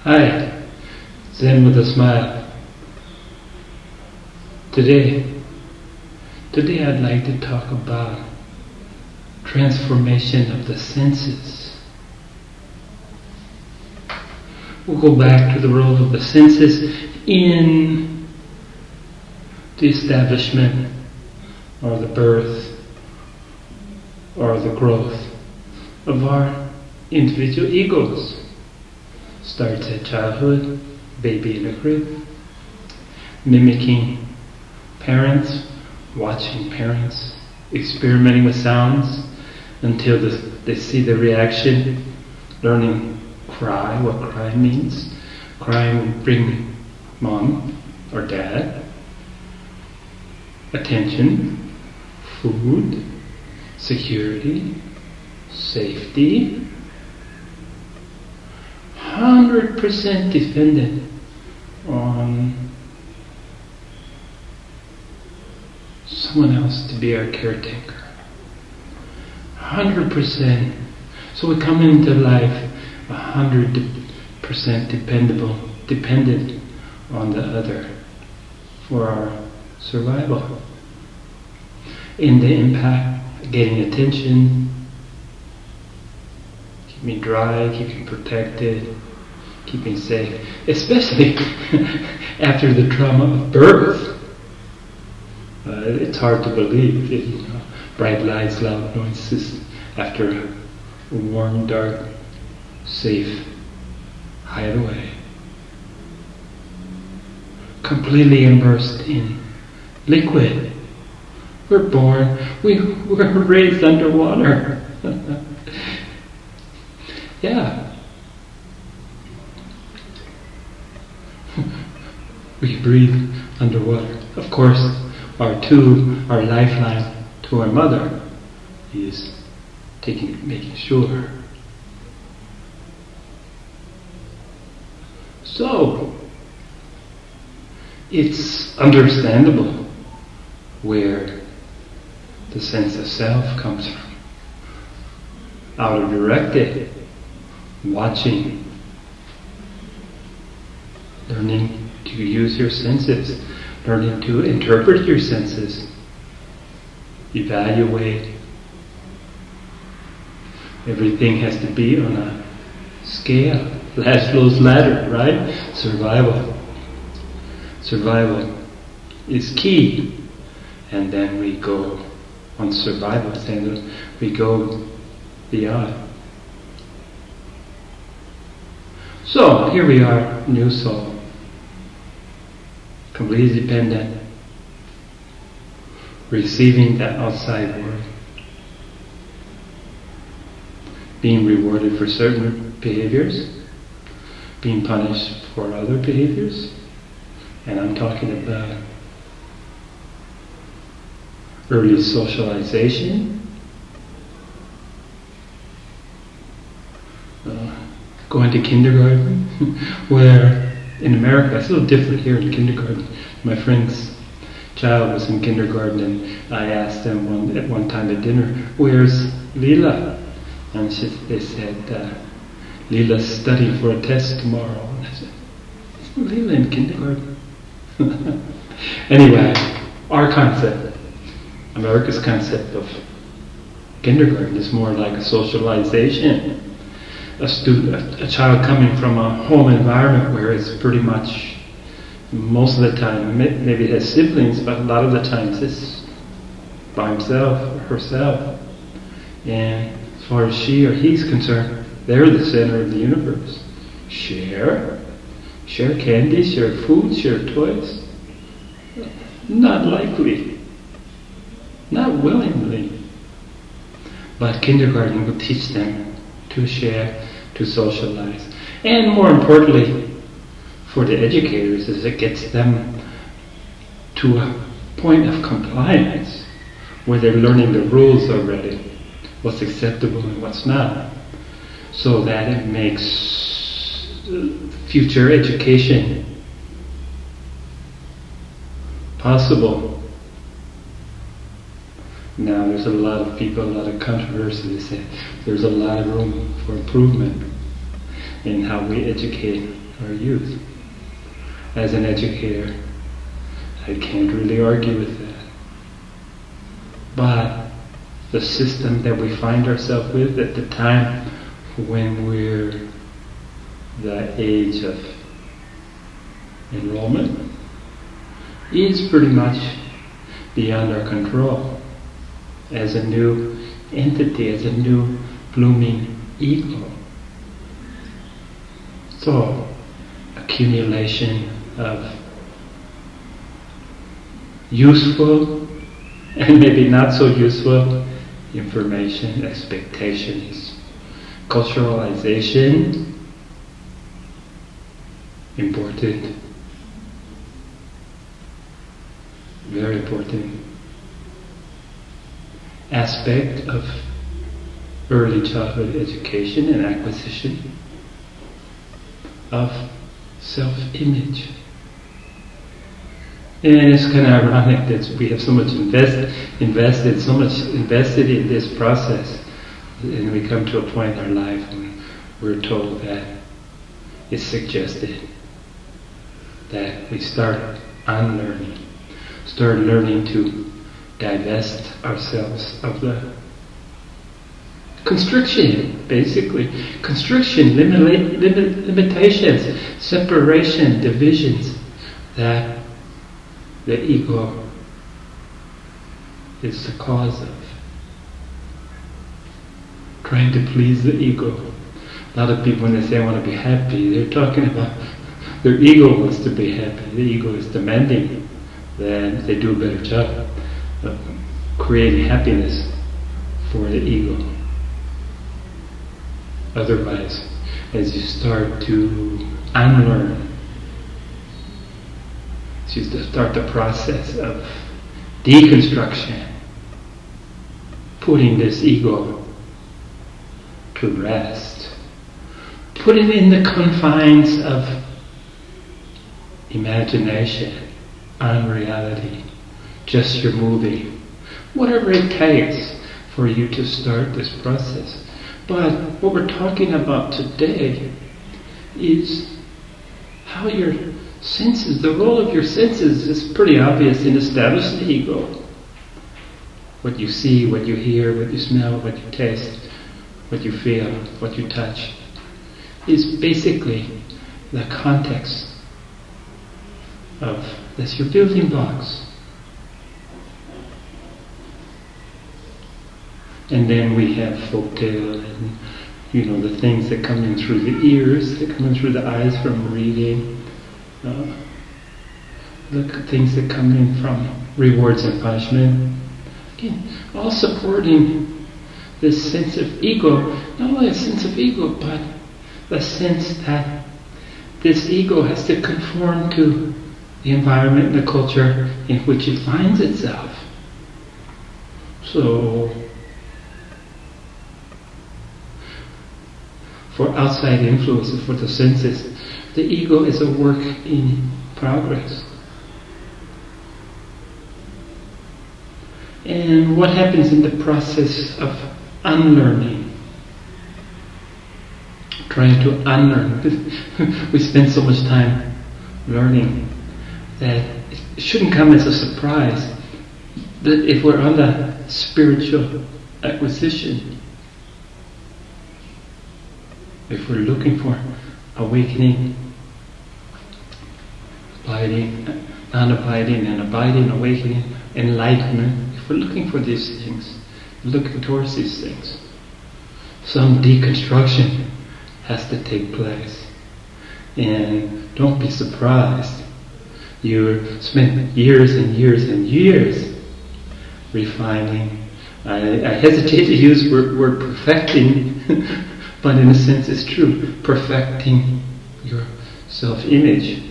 Hi, Zen with a smile. Today I'd like to talk about transformation of the senses. We'll go back to the role of the senses in the establishment or the birth or the growth of our individual egos. Starts at childhood, baby in a crib, mimicking parents, watching parents, experimenting with sounds until they see the reaction, learning cry, what cry means. Crying will bring mom or dad attention, food, security, safety. 100% dependent on someone else to be our caretaker. 100%. So we come into life 100% dependent on the other for our survival. In the impact, getting attention, keeping dry, keeping protected, keeping safe, especially after the trauma of birth. It's hard to believe that, bright lights, loud noises, after a warm, dark, safe hideaway. Completely immersed in liquid. We're born, we're raised underwater. Yeah. We breathe underwater. Of course, our lifeline to our mother is making sure. So, it's understandable where the sense of self comes from. Auto-directed, watching, learning to use your senses, learning to interpret your senses, evaluate. Everything has to be on a scale. Maslow's ladder, right? Survival. Survival is key. And then we go on survival, then we go beyond. So, here we are, new soul. Completely dependent, receiving that outside world, being rewarded for certain behaviors, being punished for other behaviors, and I'm talking about early socialization, going to kindergarten, where in America, it's a little different here in kindergarten. My friend's child was in kindergarten, and I asked them at one time at dinner, "Where's Leela?" And they said, "Leela's studying for a test tomorrow." And I said, "Isn't Leela in kindergarten?" Anyway, our concept, America's concept of kindergarten is more like a socialization. A child coming from a home environment where it's pretty much, most of the time, maybe it has siblings, but a lot of the times it's by himself or herself. And as far as she or he's concerned, they're the center of the universe. Share candy, share food, share toys. Not likely. Not willingly. But kindergarten will teach them to share, to socialize. And more importantly, for the educators, is it gets them to a point of compliance where they're learning the rules already, what's acceptable and what's not, so that it makes future education possible. Now there's a lot of people, a lot of controversy. They say there's a lot of room for improvement in how we educate our youth. As an educator, I can't really argue with that. But the system that we find ourselves with at the time when we're the age of enrollment is pretty much beyond our control. As a new entity, as a new blooming ego. So, accumulation of useful and maybe not so useful information, expectations, culturalization, important, very important aspect of early childhood education and acquisition of self-image. And it's kind of ironic that we have so much invested in this process, and we come to a point in our life when we're told that it's suggested that we start unlearning, start learning to divest ourselves of the constriction, basically. Constriction, limitations, separation, divisions that the ego is the cause of. Trying to please the ego. A lot of people, when they say I want to be happy, they're talking about their ego wants to be happy. The ego is demanding that they do a better job of creating happiness for the ego. Otherwise, as you start to unlearn, as you start the process of deconstruction, putting this ego to rest, putting it in the confines of imagination, unreality, just your movie, whatever it takes for you to start this process. But what we're talking about today is how your senses, the role of your senses is pretty obvious in establishing the ego. What you see, what you hear, what you smell, what you taste, what you feel, what you touch, is basically the context of, that's your building blocks. And then we have folktale and, the things that come in through the ears, that come in through the eyes from reading. The things that come in from rewards and punishment. Again, all supporting this sense of ego, not only a sense of ego, but the sense that this ego has to conform to the environment and the culture in which it finds itself. So, for outside influences, for the senses, the ego is a work in progress. And what happens in the process of unlearning? Trying to unlearn. We spend so much time learning that it shouldn't come as a surprise that if we're on the spiritual acquisition, if we're looking for awakening, abiding, non-abiding, and abiding, awakening, enlightenment, if we're looking for these things, looking towards these things, some deconstruction has to take place. And don't be surprised. You spent years and years and years refining. I hesitate to use the word perfecting, but in a sense it's true. Perfecting your self-image.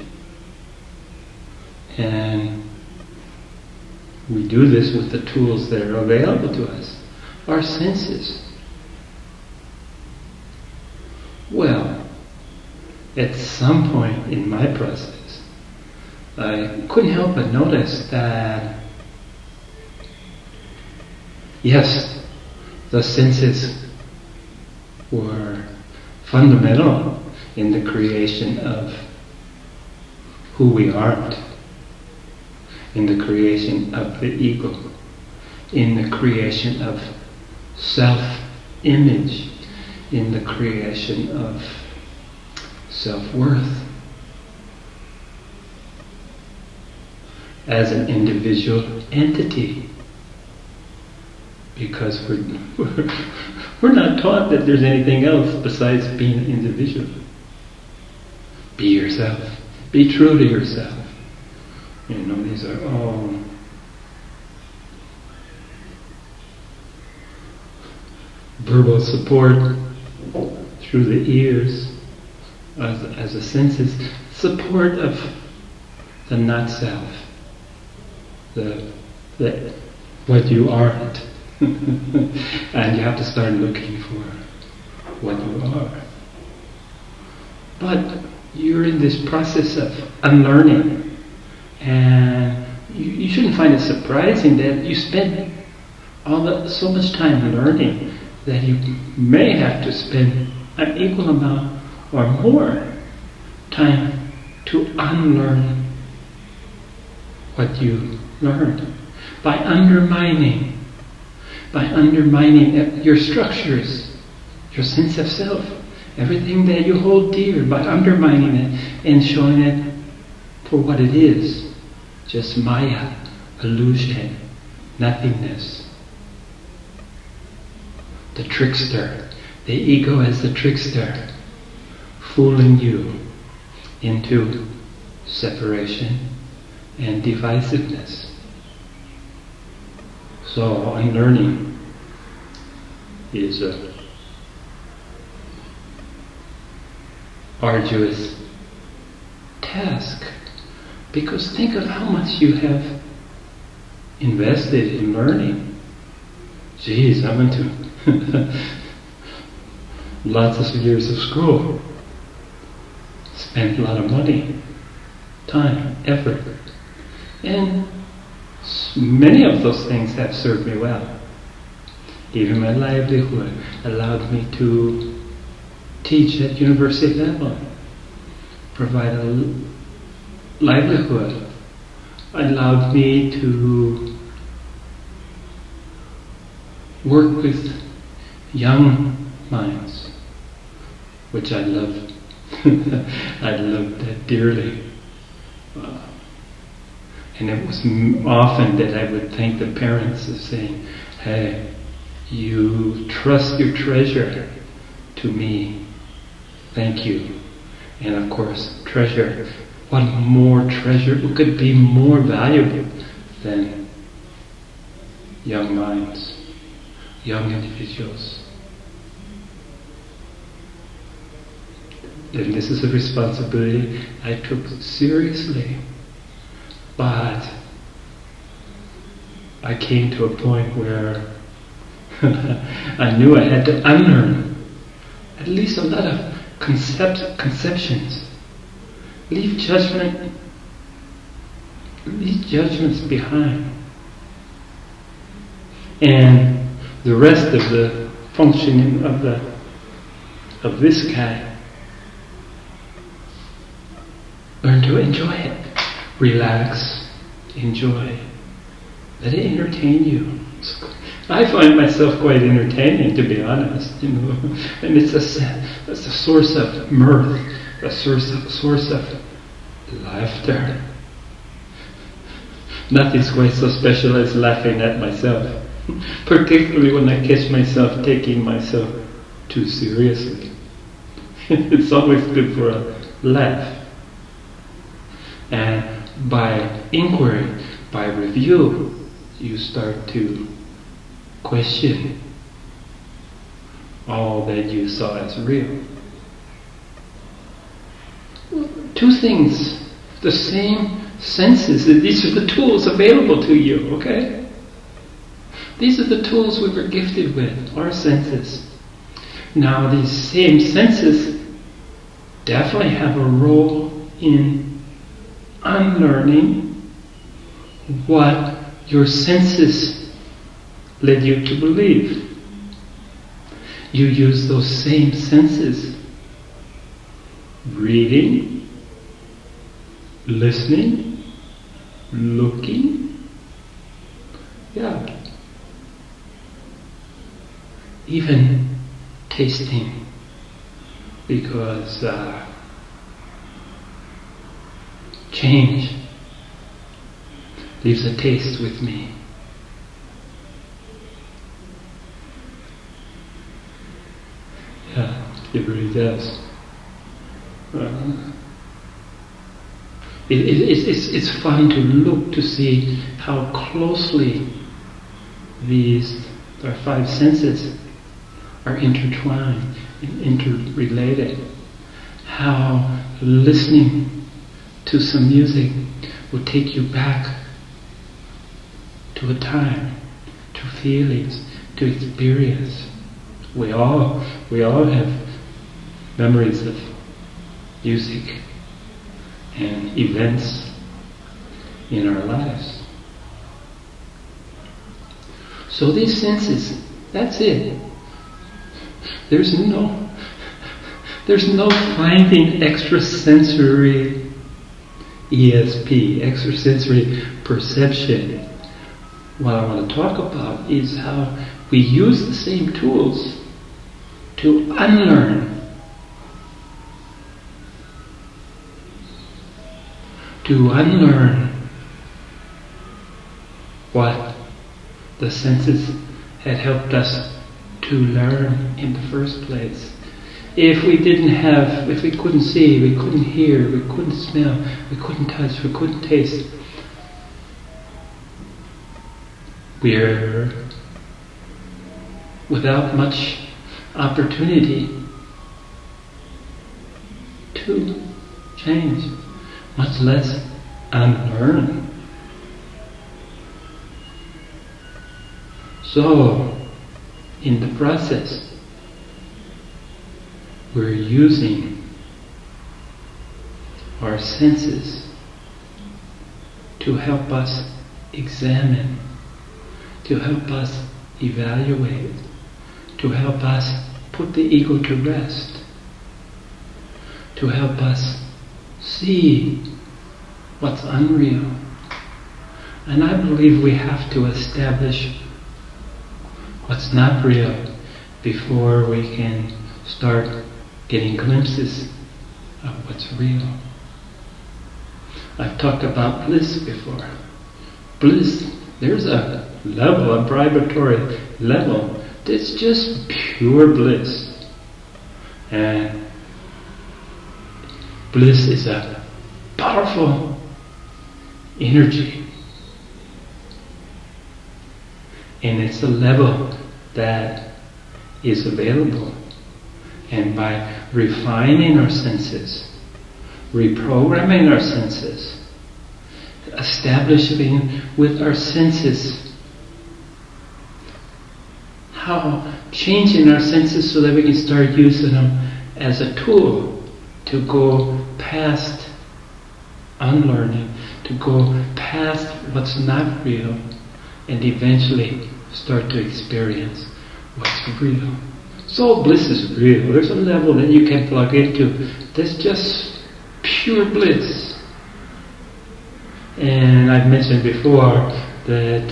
And we do this with the tools that are available to us. Our senses. Well, at some point in my process, I couldn't help but notice that, yes, the senses were fundamental in the creation of who we aren't, in the creation of the ego, in the creation of self-image, in the creation of self-worth. As an individual entity. Because we're not taught that there's anything else besides being an individual. Be yourself. Be true to yourself. You know, these are all verbal support through the ears as a senses, support of the not self, the what you aren't. And you have to start looking for what you are. But you're in this process of unlearning, and you shouldn't find it surprising that you spend so much time learning that you may have to spend an equal amount or more time to unlearn what you learned by undermining your structures, your sense of self, everything that you hold dear, by undermining it and showing it for what it is, just Maya, illusion, nothingness. The trickster, the ego as the trickster, fooling you into separation and divisiveness. So unlearning is a arduous task, because think of how much you have invested in learning. Geez, I went to lots of years of school, spent a lot of money, time, effort, and many of those things have served me well. Even my livelihood allowed me to teach at university level, provide a livelihood, allowed me to work with young minds, which I loved. I loved that dearly. And it was often that I would thank the parents of saying, hey, you trust your treasure to me. Thank you. And of course, treasure. What more treasure could be more valuable than young minds, young individuals? And this is a responsibility I took seriously. But I came to a point where I knew I had to unlearn at least a lot of conceptions. Leave judgments behind. And the rest of the functioning of this kind, learn to enjoy it. Relax, enjoy, let it entertain you. I find myself quite entertaining, to be honest, and it's a source of mirth, a source of laughter. Nothing's quite so special as laughing at myself, particularly when I catch myself taking myself too seriously. It's always good for a laugh. And by inquiry, by review, you start to question all that you saw as real. Two things, the same senses, these are the tools available to you, okay? These are the tools we were gifted with, our senses. Now these same senses definitely have a role in unlearning what your senses led you to believe. You use those same senses reading, listening, looking, yeah, even tasting, because change leaves a taste with me. Yeah, it really does. It's fun to look to see how closely our five senses are intertwined and interrelated. How listening to some music will take you back to a time, to feelings, to experience. We all have memories of music and events in our lives. So these senses, that's it. There's no finding extrasensory ESP, extrasensory perception. What I want to talk about is how we use the same tools to unlearn, what the senses had helped us to learn in the first place. If we couldn't see, we couldn't hear, we couldn't smell, we couldn't touch, we couldn't taste, we're without much opportunity to change, much less unlearn. So, in the process, we're using our senses to help us examine, to help us evaluate, to help us put the ego to rest, to help us see what's unreal. And I believe we have to establish what's not real before we can start getting glimpses of what's real. I've talked about bliss before. Bliss, there's a level, a vibratory level, that's just pure bliss. And bliss is a powerful energy. And it's a level that is available. And by refining our senses, reprogramming our senses, establishing with our senses how changing our senses so that we can start using them as a tool to go past unlearning, to go past what's not real, and eventually start to experience what's real. So bliss is real. There's a level that you can plug into that's just pure bliss. And I've mentioned before that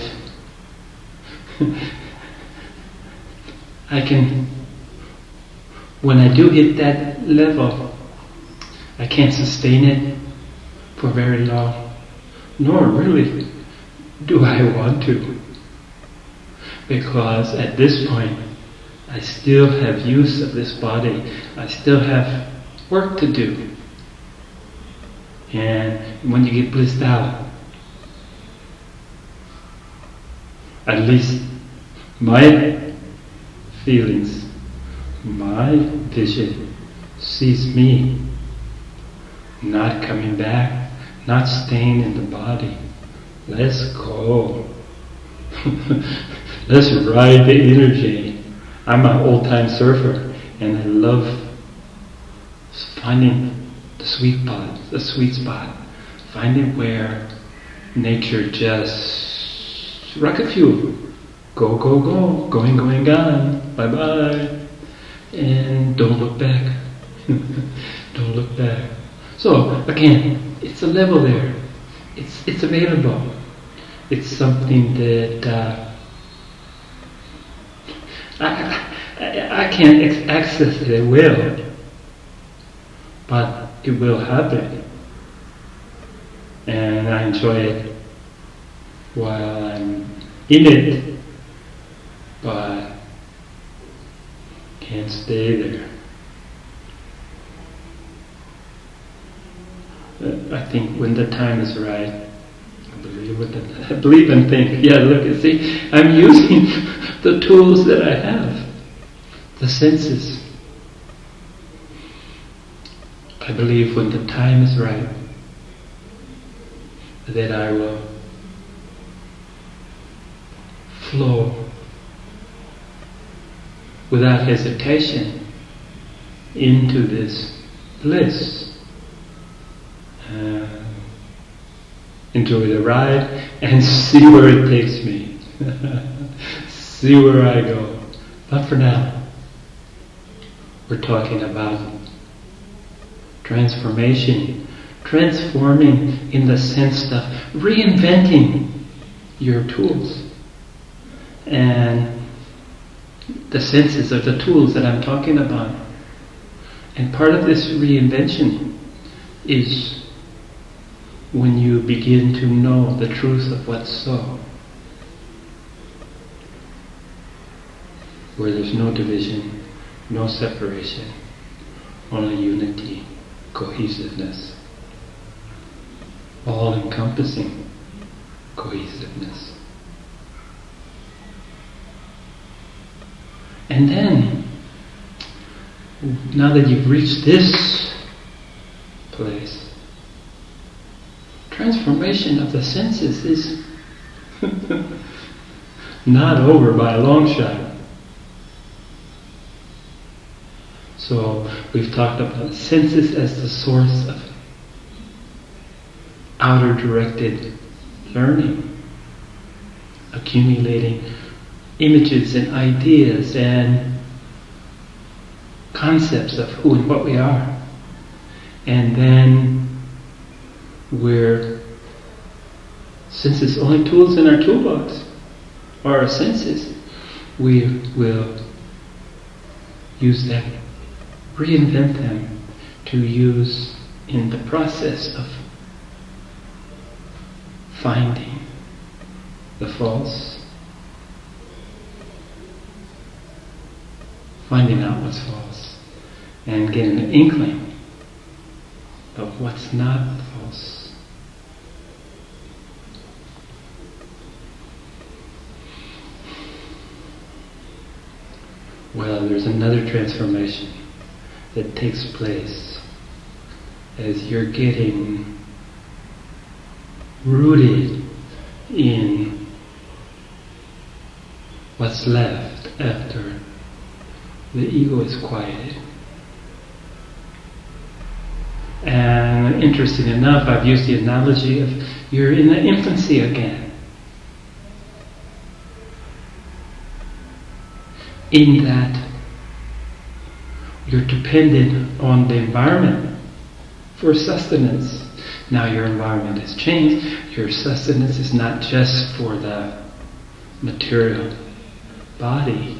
when I do hit that level, I can't sustain it for very long, nor really do I want to. Because at this point, I still have use of this body. I still have work to do. And when you get blissed out, at least my feelings, my vision sees me not coming back, not staying in the body. Let's go. Let's ride the energy. I'm an old-time surfer, and I love finding the sweet spot, finding where nature just rocket fuel, go, go, go, going, gone, bye-bye, and don't look back. Don't look back. So again, it's a level there. It's available. It's something that I can't access it. It will, but it will happen, and I enjoy it while I'm in it, but can't stay there. I think when the time is right, I believe and think, yeah, look, you see, I'm using the tools that I have, the senses. I believe when the time is right, that I will flow without hesitation into this bliss. Enjoy the ride and see where it takes me. See where I go. But for now, we're talking about transformation. Transforming in the sense of reinventing your tools. And the senses are the tools that I'm talking about. And part of this reinvention is when you begin to know the truth of what's so, where there's no division, no separation, only unity, cohesiveness, all-encompassing cohesiveness. And then, now that you've reached this place, transformation of the senses is not over by a long shot. So we've talked about senses as the source of outer directed learning, accumulating images and ideas and concepts of who and what we are. And then we're senses, only tools in our toolbox are our senses. We will use them, reinvent them to use in the process of finding the false, finding out what's false, and getting an inkling of what's not false. Well, there's another transformation that takes place as you're getting rooted in what's left after the ego is quieted. And interesting enough, I've used the analogy of you're in the infancy again. In that you're dependent on the environment for sustenance. Now your environment has changed. Your sustenance is not just for the material body.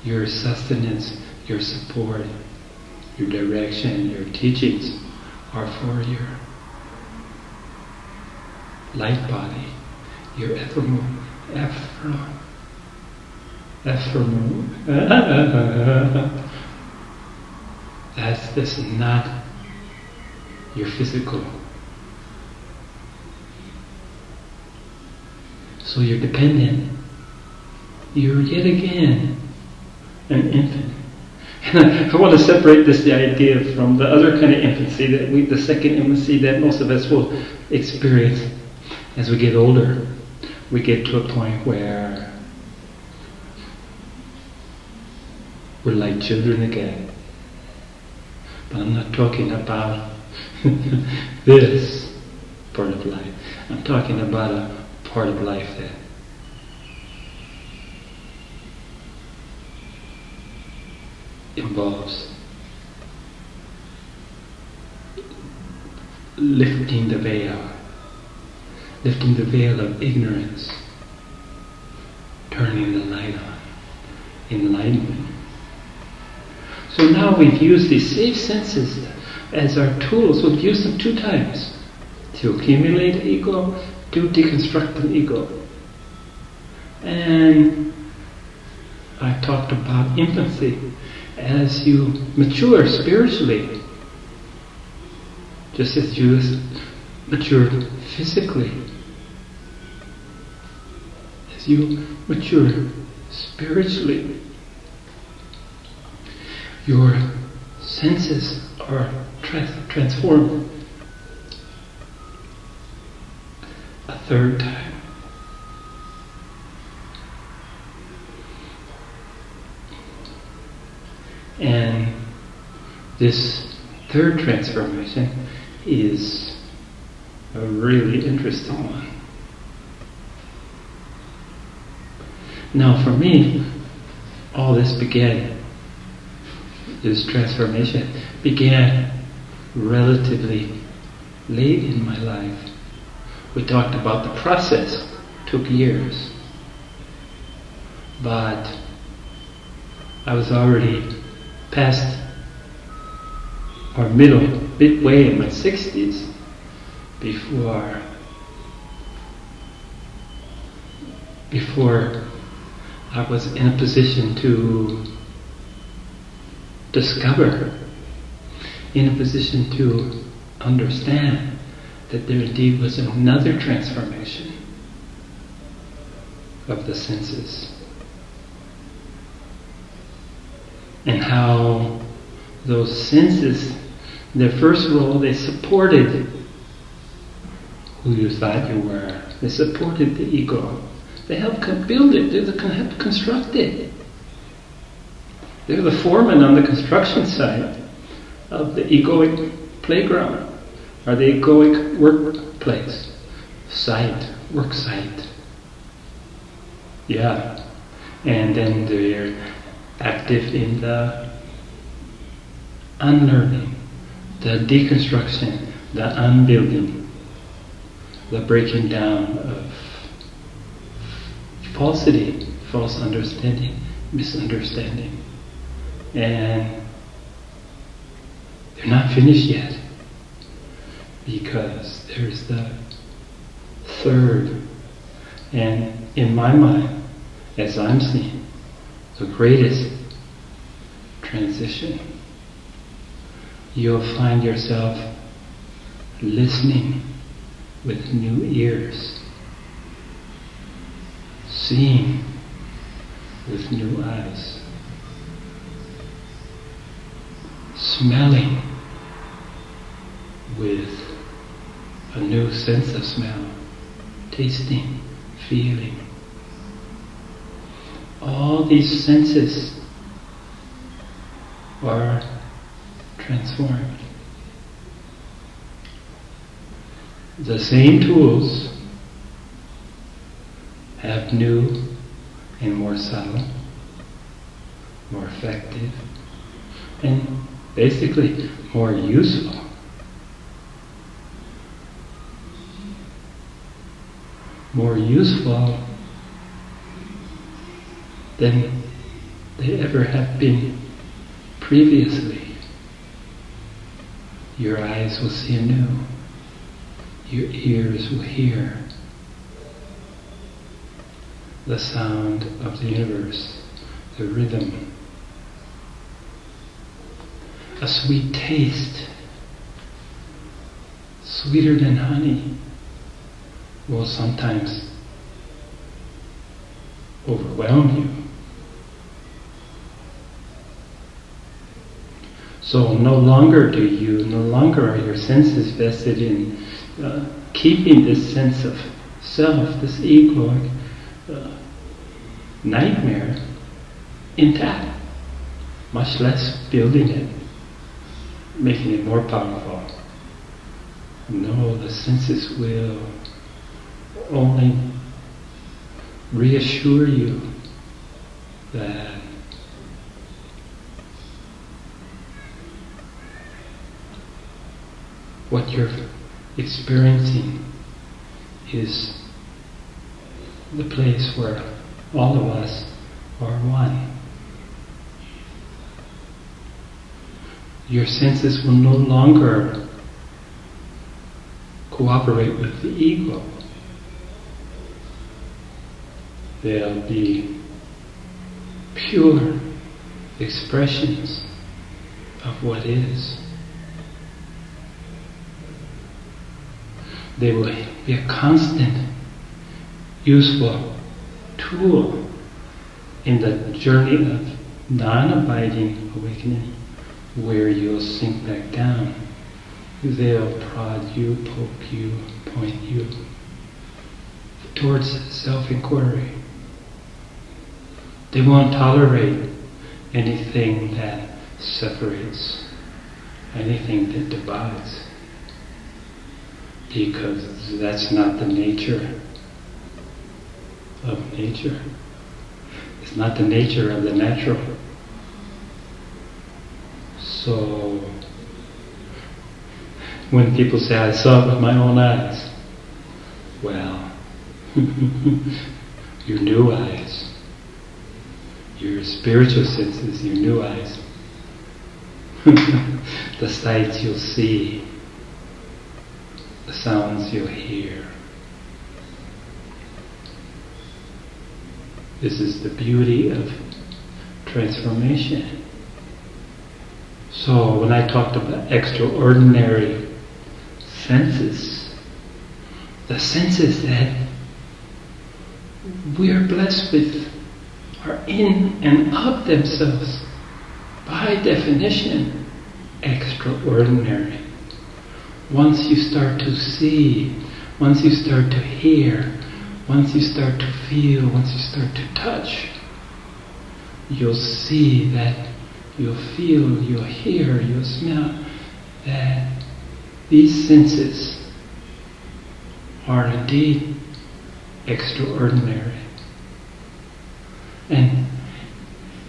Your sustenance, your support, your direction, your teachings are for your light body, your ephemeral. This is not your physical. So you're dependent. You're yet again an infant. And I want to separate the idea from the other kind of infancy the second infancy that most of us will experience as we get older. We get to a point where we're like children again. But I'm not talking about this part of life. I'm talking about a part of life that involves lifting the veil of ignorance, turning the light on, enlightenment. So now we've used these safe senses as our tools. We've used them 2 times, to accumulate ego, to deconstruct the ego. And I talked about infancy. As you mature spiritually, just as you mature physically, as you mature spiritually, your senses are transformed a 3rd time. And this 3rd transformation is a really interesting one. Now for me, all this transformation began relatively late in my life. We talked about the process, took years. But I was already past or midway in my 60s before I was in a position to discover, in a position to understand that there indeed was another transformation of the senses. And how those senses, their first role, they supported who you thought you were. They supported the ego. They helped build it. They helped construct it. They're the foreman on the construction site of the egoic playground, or the egoic workplace, work site. Yeah. And then they're active in the unlearning, the deconstruction, the unbuilding, the breaking down of falsity, false understanding, misunderstanding. And they're not finished yet, because there's the 3rd, and in my mind, as I'm seeing, the greatest transition. You'll find yourself listening with new ears, seeing with new eyes, smelling with a new sense of smell, tasting, feeling. All these senses are transformed. The same tools have new and more subtle, more effective, and basically more useful. More useful than they ever have been previously. Your eyes will see anew. Your ears will hear the sound of the universe, the rhythm. A sweet taste, sweeter than honey, will sometimes overwhelm you. So no longer are your senses vested in keeping this sense of self, this egoic nightmare intact, much less building it, making it more powerful. No, the senses will only reassure you that what you're experiencing is the place where all of us are one. Your senses will no longer cooperate with the ego. They'll be pure expressions of what is. They will be a constant, useful tool in the journey of non-abiding awakening, where you'll sink back down. They'll prod you, poke you, point you towards self-inquiry. They won't tolerate anything that separates, anything that divides, because that's not the nature of nature. It's not the nature of the natural. So, when people say, I saw it with my own eyes, well, your new eyes, your spiritual senses, your new eyes, the sights you'll see, the sounds you'll hear. This is the beauty of transformation. So when I talked about extraordinary senses, the senses that we are blessed with are in and of themselves, by definition, extraordinary. Once you start to see, once you start to hear, once you start to feel, once you start to touch, you'll see that, you'll feel, you'll hear, you'll smell, that these senses are indeed extraordinary. And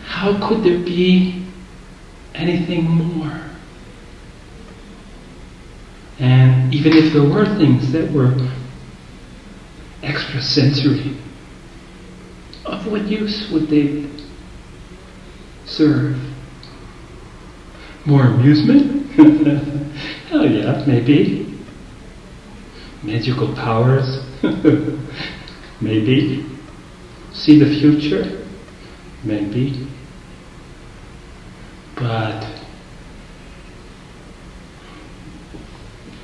how could there be anything more? And even if there were things that were extrasensory, of what use would they serve? More amusement? Hell yeah, maybe. Magical powers? Maybe. See the future? Maybe. But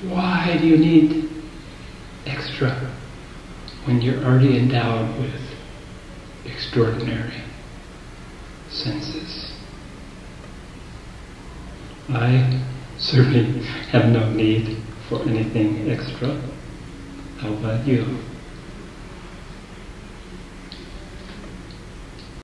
why do you need extra when you're already endowed with extraordinary senses? I certainly have no need for anything extra. How about you?